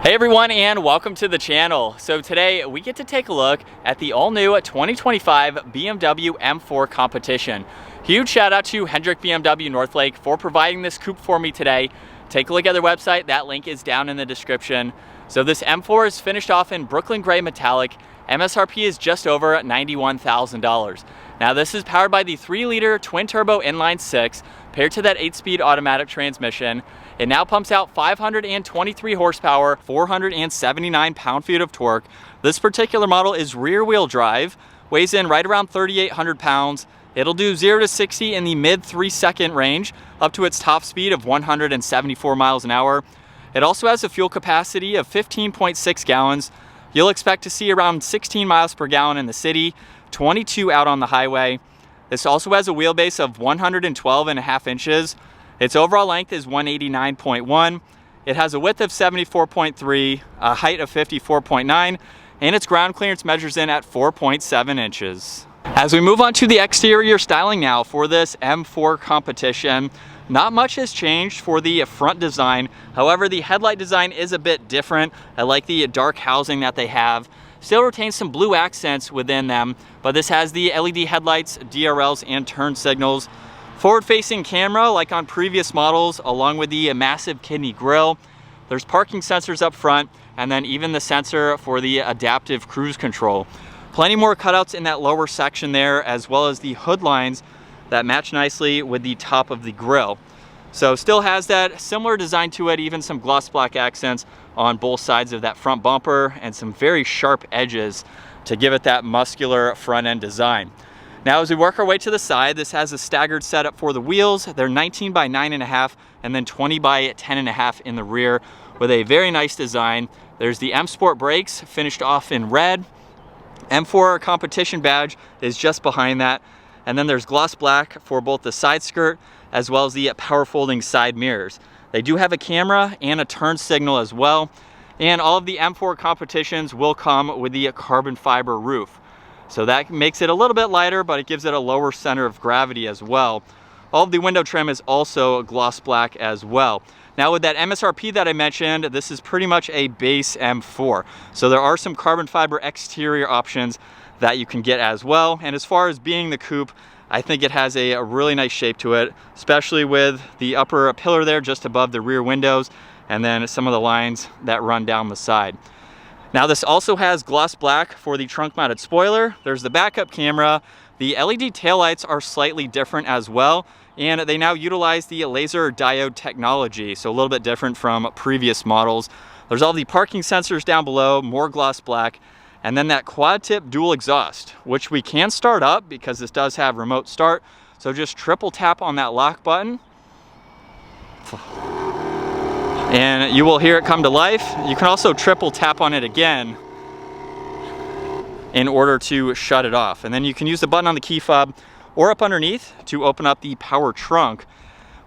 Hey everyone, and welcome to the channel. So today we get to take a look at the all-new 2025 BMW M4 Competition. Huge shout out to Hendrick BMW Northlake for providing this coupe for me today. Take a look at their website, that link is down in the description. So this M4 is finished off in Brooklyn Gray Metallic. MSRP is just over $91,000. Now this is powered by the 3-liter twin-turbo inline 6 paired to that 8-speed automatic transmission. It now pumps out 523 horsepower, 479 pound-feet of torque. This particular model is rear-wheel drive, weighs in right around 3,800 pounds. It'll do 0 to 60 in the mid 3-second range, up to its top speed of 174 miles an hour. It also has a fuel capacity of 15.6 gallons. You'll expect to see around 16 miles per gallon in the city, 22 out on the highway. This also has a wheelbase of 112.5 inches. Its overall length is 189.1. It has a width of 74.3, a height of 54.9, and its ground clearance measures in at 4.7 inches. As we move on to the exterior styling now for this M4 Competition, not much has changed for the front design. However, the headlight design is a bit different. I like the dark housing that they have. Still retains some blue accents within them, but this has the LED headlights, DRLs, and turn signals. Forward-facing camera like on previous models, along with the massive kidney grille. There's parking sensors up front, and then even the sensor for the adaptive cruise control. Plenty more cutouts in that lower section there, as well as the hood lines that match nicely with the top of the grille. So still has that similar design to it, even some gloss black accents on both sides of that front bumper and some very sharp edges to give it that muscular front end design. Now as we work our way to the side, this has a staggered setup for the wheels. They're 19 by 9.5 and then 20 by 10.5 in the rear with a very nice design. There's the M Sport brakes finished off in red. M4 Competition badge is just behind that. And then there's gloss black for both the side skirt as well as the power folding side mirrors. They do have a camera and a turn signal as well. And all of the M4 Competitions will come with the carbon fiber roof. So that makes it a little bit lighter, but it gives it a lower center of gravity as well. All of the window trim is also gloss black as well. Now with that MSRP that I mentioned, this is pretty much a base M4. So there are some carbon fiber exterior options that you can get as well. And as far as being the coupe, I think it has a really nice shape to it, especially with the upper pillar there just above the rear windows, and then some of the lines that run down the side. Now this also has gloss black for the trunk mounted spoiler. There's the backup camera. The LED taillights are slightly different as well, and they now utilize the laser diode technology, so a little bit different from previous models. There's all the parking sensors down below, more gloss black, and then that quad tip dual exhaust, which we can start up because this does have remote start. So just triple tap on that lock button and you will hear it come to life. You can also triple tap on it again in order to shut it off. And then you can use the button on the key fob or up underneath to open up the power trunk,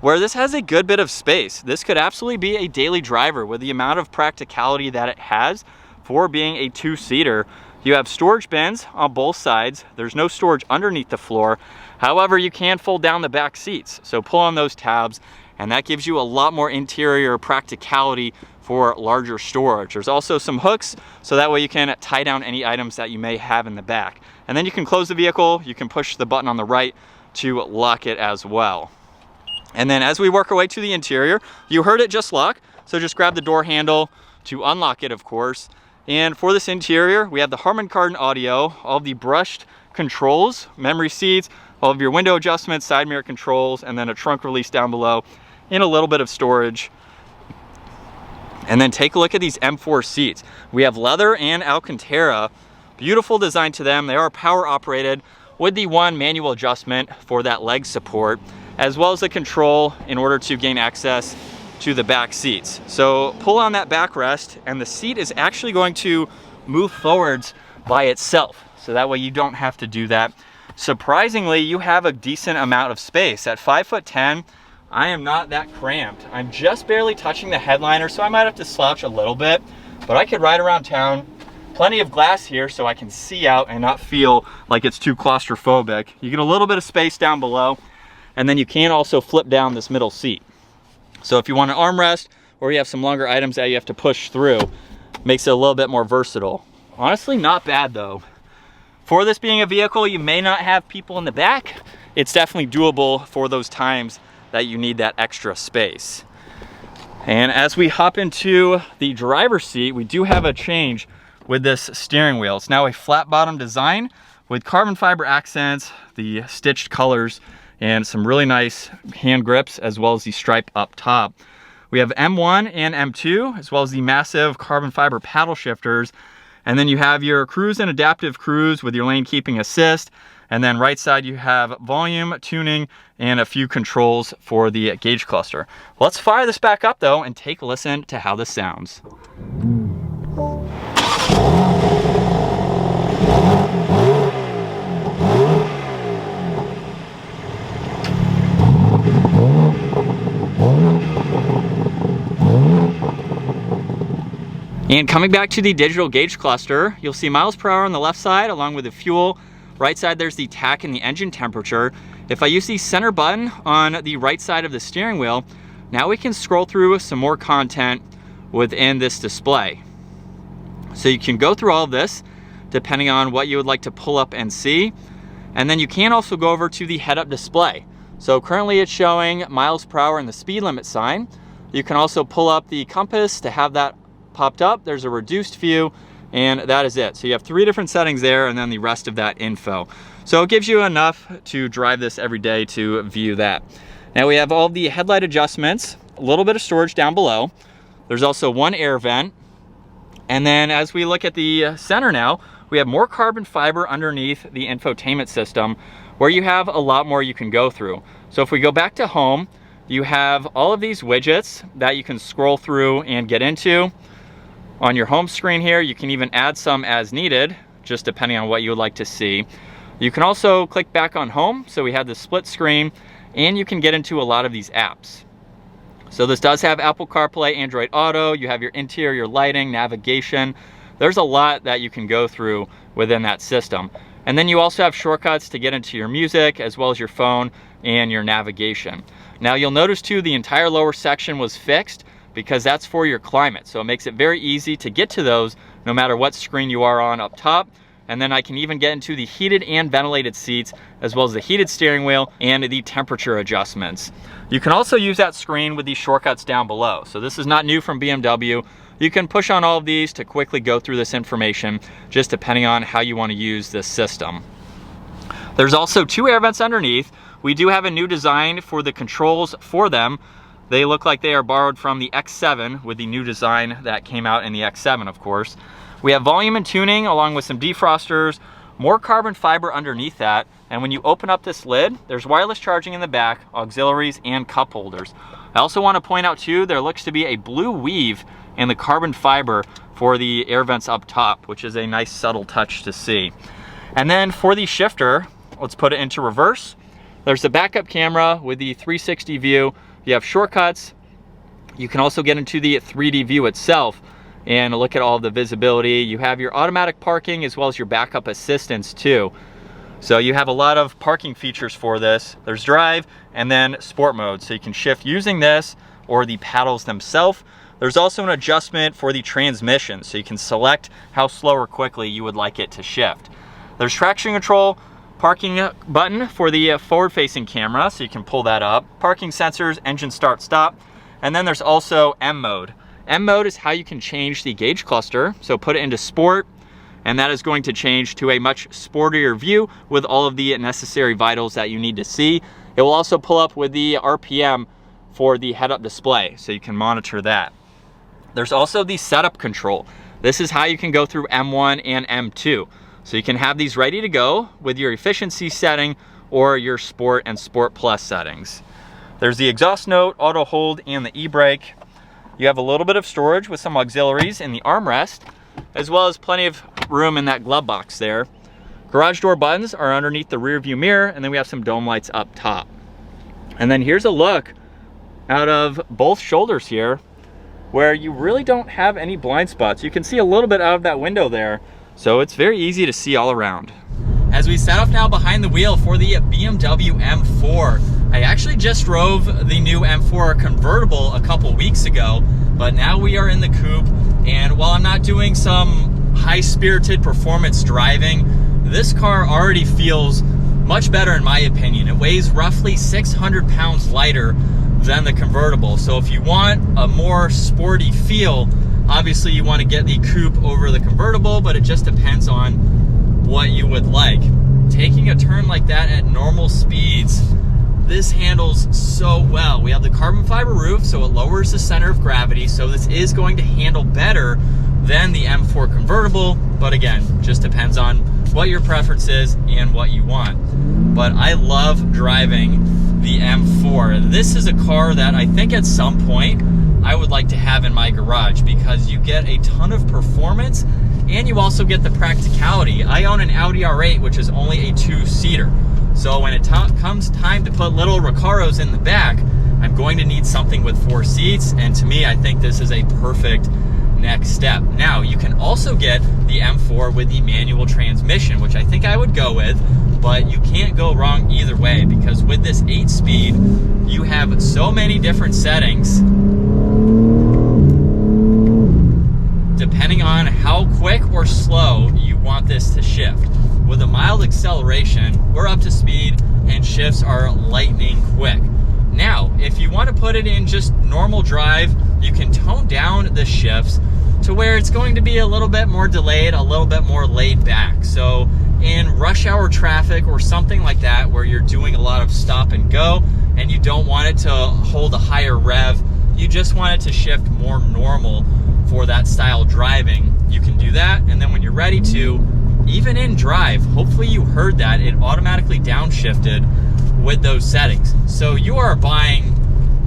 where this has a good bit of space. This could absolutely be a daily driver with the amount of practicality that it has for being a 2-seater. You have storage bins on both sides. There's no storage underneath the floor. However, you can fold down the back seats. So pull on those tabs, and that gives you a lot more interior practicality for larger storage. There's also some hooks, so that way you can tie down any items that you may have in the back. And then you can close the vehicle. You can push the button on the right to lock it as well. And then as we work our way to the interior, you heard it just lock. So just grab the door handle to unlock it, of course. And for this interior, we have the Harman Kardon audio, all of the brushed controls, memory seats, all of your window adjustments, side mirror controls, and then a trunk release down below, and a little bit of storage. And then take a look at these M4 seats. We have leather and Alcantara. Beautiful design to them. They are power operated with the one manual adjustment for that leg support, as well as the control in order to gain access to the back seats. So pull on that backrest and the seat is actually going to move forwards by itself. So that way you don't have to do that. Surprisingly, you have a decent amount of space. At 5'10", I am not that cramped. I'm just barely touching the headliner, so I might have to slouch a little bit, but I could ride around town. Plenty of glass here so I can see out and not feel like it's too claustrophobic. You get a little bit of space down below, and then you can also flip down this middle seat. So if you want an armrest or you have some longer items that you have to push through. Makes it a little bit more versatile. Honestly, not bad though. For this being a vehicle, you may not have people in the back. It's definitely doable for those times that you need that extra space. And as we hop into the driver's seat, we do have a change with this steering wheel. It's now a flat bottom design with carbon fiber accents, the stitched colors, and some really nice hand grips, as well as the stripe up top. We have M1 and M2, as well as the massive carbon fiber paddle shifters. And then you have your cruise and adaptive cruise with your lane keeping assist. And then right side, you have volume, tuning, and a few controls for the gauge cluster. Let's fire this back up though and take a listen to how this sounds. And coming back to the digital gauge cluster, you'll see miles per hour on the left side along with the fuel. Right side, there's the tach and the engine temperature. If I use the center button on the right side of the steering wheel, now we can scroll through some more content within this display. So you can go through all of this depending on what you would like to pull up and see. And then you can also go over to the head-up display. So currently it's showing miles per hour and the speed limit sign. You can also pull up the compass to have that popped up. There's a reduced view, and that is it. So you have 3 different settings there, and then the rest of that info. So it gives you enough to drive this every day to view that. Now we have all the headlight adjustments, a little bit of storage down below. There's also one air vent. And then as we look at the center now, we have more carbon fiber underneath the infotainment system, where you have a lot more you can go through. So if we go back to home, you have all of these widgets that you can scroll through and get into. On your home screen here, you can even add some as needed, just depending on what you would like to see. You can also click back on home, so we have the split screen, and you can get into a lot of these apps. So this does have Apple CarPlay, Android Auto, you have your interior lighting, navigation. There's a lot that you can go through within that system. And then you also have shortcuts to get into your music, as well as your phone and your navigation. Now you'll notice too, the entire lower section was fixed, because that's for your climate. So it makes it very easy to get to those no matter what screen you are on up top. And then I can even get into the heated and ventilated seats, as well as the heated steering wheel and the temperature adjustments. You can also use that screen with these shortcuts down below. So this is not new from BMW. You can push on all of these to quickly go through this information, just depending on how you want to use this system. There's also 2 air vents underneath. We do have a new design for the controls for them. They look like they are borrowed from the X7 with the new design that came out in the X7, of course. We have volume and tuning along with some defrosters, more carbon fiber underneath that. And when you open up this lid, there's wireless charging in the back, auxiliaries, and cup holders. I also want to point out too, there looks to be a blue weave in the carbon fiber for the air vents up top, which is a nice subtle touch to see. And then for the shifter, let's put it into reverse. There's the backup camera with the 360 view. You have shortcuts. You can also get into the 3D view itself and look at all the visibility. You have your automatic parking as well as your backup assistance too. So you have a lot of parking features for this. There's drive and then sport mode. So you can shift using this or the paddles themselves. There's also an adjustment for the transmission. So you can select how slow or quickly you would like it to shift. There's traction control, parking button for the forward-facing camera, so you can pull that up. Parking sensors, engine start stop. And then there's also M mode. M mode is how you can change the gauge cluster. So put it into sport, and that is going to change to a much sportier view with all of the necessary vitals that you need to see. It will also pull up with the RPM for the head-up display, so you can monitor that. There's also the setup control. This is how you can go through M1 and M2. So you can have these ready to go with your efficiency setting or your sport and sport plus settings. There's the exhaust note, auto hold, and the e-brake. You have a little bit of storage with some auxiliaries in the armrest, as well as plenty of room in that glove box there. Garage door buttons are underneath the rear view mirror, and then we have some dome lights up top. And then here's a look out of both shoulders here, where you really don't have any blind spots. You can see a little bit out of that window there. So it's very easy to see all around. As we set up now behind the wheel for the BMW M4, I actually just drove the new M4 convertible a couple weeks ago, but now we are in the coupe, and while I'm not doing some high-spirited performance driving, this car already feels much better in my opinion. It weighs roughly 600 pounds lighter than the convertible. So if you want a more sporty feel, obviously you want to get the coupe over the convertible, but it just depends on what you would like. Taking a turn like that at normal speeds, this handles so well. We have the carbon fiber roof, so it lowers the center of gravity, so this is going to handle better than the M4 convertible, but again, just depends on what your preference is and what you want. But I love driving the M4. This is a car that I think at some point I would like to have in my garage because you get a ton of performance and you also get the practicality. I own an Audi R8, which is only a 2-seater. So when it comes time to put little Recaros in the back, I'm going to need something with 4 seats, and to me, I think this is a perfect next step. Now, you can also get the M4 with the manual transmission, which I think I would go with, but you can't go wrong either way because with this 8-speed, you have so many different settings depending on how quick or slow you want this to shift. With a mild acceleration, we're up to speed and shifts are lightning quick. Now, if you want to put it in just normal drive, you can tone down the shifts to where it's going to be a little bit more delayed, a little bit more laid back. So in rush hour traffic or something like that, where you're doing a lot of stop and go and you don't want it to hold a higher rev, you just want it to shift more normal for that style driving, you can do that. And then when you're ready to, even in drive, hopefully you heard that, it automatically downshifted with those settings. So you are buying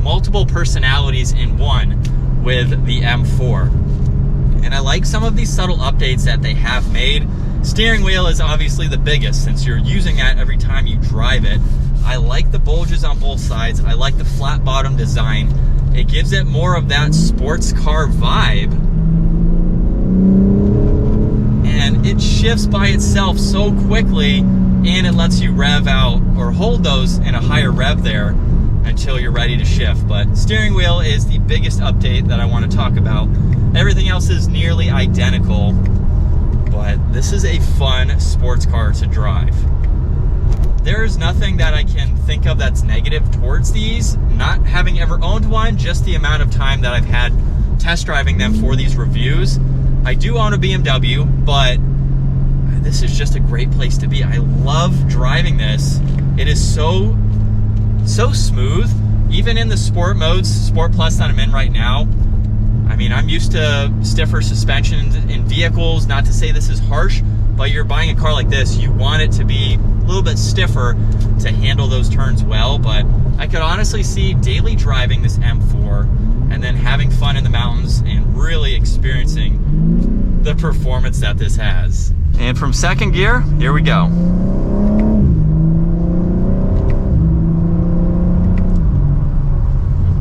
multiple personalities in one with the M4. And I like some of these subtle updates that they have made. Steering wheel is obviously the biggest since you're using that every time you drive it. I like the bulges on both sides. I like the flat bottom design. It gives it more of that sports car vibe. And it shifts by itself so quickly, and it lets you rev out or hold those in a higher rev there until you're ready to shift. But steering wheel is the biggest update that I want to talk about. Everything else is nearly identical, but this is a fun sports car to drive. There's nothing that I can think of that's negative towards these, not having ever owned one, just the amount of time that I've had test driving them for these reviews. I do own a BMW, but this is just a great place to be. I love driving this. It is so smooth, even in the sport modes, Sport Plus that I'm in right now. I mean, I'm used to stiffer suspensions in vehicles, not to say this is harsh, but you're buying a car like this, you want it to be a little bit stiffer to handle those turns well. But I could honestly see daily driving this M4 and then having fun in the mountains and really experiencing the performance that this has. And from second gear, here we go.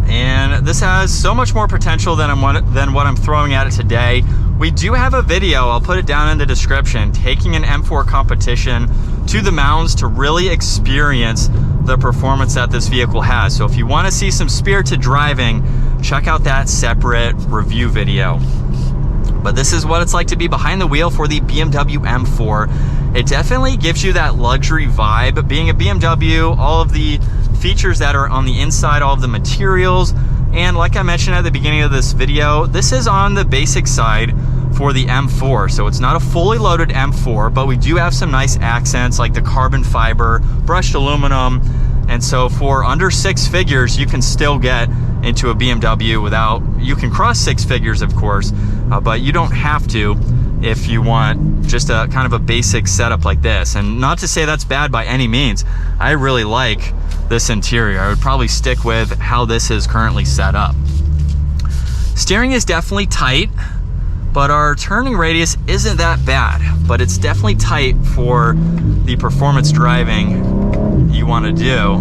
And this has so much more potential than what I'm throwing at it today. We do have a video, I'll put it down in the description, taking an M4 Competition to the mountains to really experience the performance that this vehicle has. So if you want to see some spirited driving, check out that separate review video. But this is what it's like to be behind the wheel for the BMW M4. It definitely gives you that luxury vibe. Being a BMW, all of the features that are on the inside, all of the materials, and like I mentioned at the beginning of this video, this is on the basic side for the M4. So it's not a fully loaded M4, but we do have some nice accents like the carbon fiber, brushed aluminum, and so for under 6 figures, you can still get into a BMW without, you can cross 6 figures of course, but you don't have to if you want just a kind of a basic setup like this. And not to say that's bad by any means. I really like this interior. I would probably stick with how this is currently set up. Steering is definitely tight, but our turning radius isn't that bad, but it's definitely tight for the performance driving you want to do.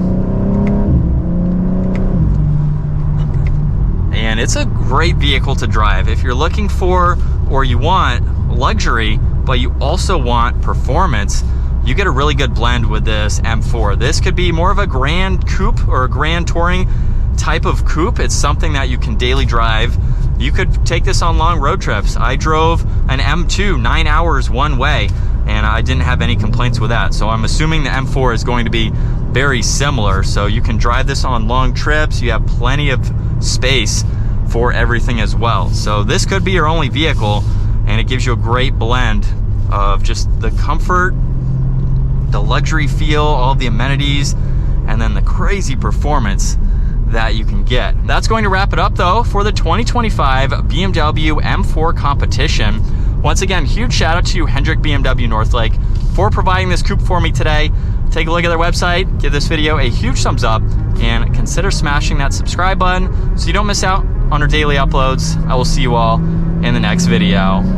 And it's a great vehicle to drive. If you're looking for, or you want luxury, but you also want performance, you get a really good blend with this M4. This could be more of a grand coupe or a grand touring type of coupe. It's something that you can daily drive. You could take this on long road trips. I drove an M2 9 hours one way, and I didn't have any complaints with that. So I'm assuming the M4 is going to be very similar. So you can drive this on long trips. You have plenty of space for everything as well. So this could be your only vehicle, and it gives you a great blend of just the comfort, the luxury feel, all the amenities, and then the crazy performance that you can get. That's going to wrap it up though for the 2025 BMW M4 Competition. Once again, huge shout out to Hendrick BMW Northlake for providing this coupe for me today. Take a look at their website, give this video a huge thumbs up, and consider smashing that subscribe button so you don't miss out on our daily uploads. I will see you all in the next video.